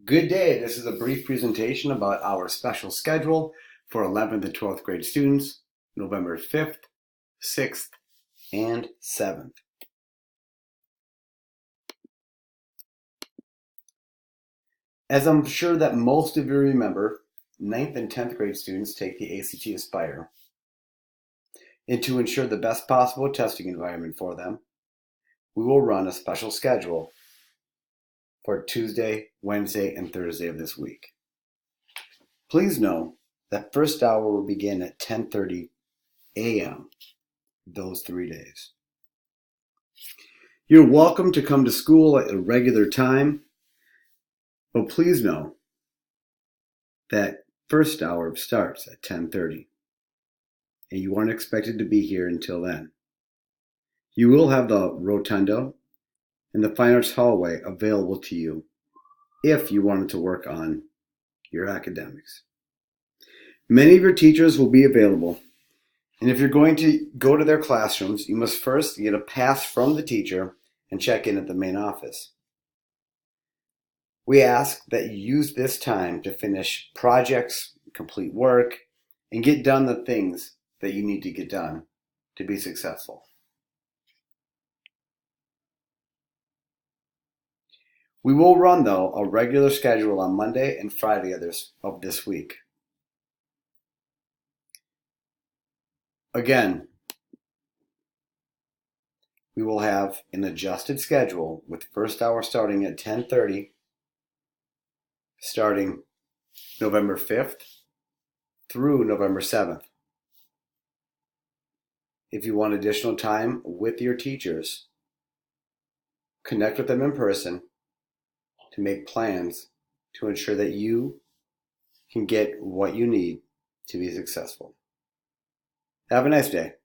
Good day. This is a brief presentation about our special schedule for 11th and 12th grade students, November 5th, 6th, and 7th. As I'm sure that most of you remember, 9th and 10th grade students take the ACT Aspire. And to ensure the best possible testing environment for them, we will run a special schedule for Tuesday, Wednesday, and Thursday of this week. Please know that first hour will begin at 10:30 a.m. those 3 days. You're welcome to come to school at a regular time, but please know that first hour starts at 10:30, and you aren't expected to be here until then. You will have the rotunda and the fine arts hallway available to you if you wanted to work on your academics. Many of your teachers will be available, and if you're going to go to their classrooms, you must first get a pass from the teacher and check in at the main office. We ask that you use this time to finish projects, complete work, and get done the things that you need to get done to be successful. We will run, though, a regular schedule on Monday and Friday of this week. Again, we will have an adjusted schedule with first hour starting at 10:30, starting November 5th through November 7th. If you want additional time with your teachers, connect with them in person to make plans to ensure that you can get what you need to be successful. Have a nice day.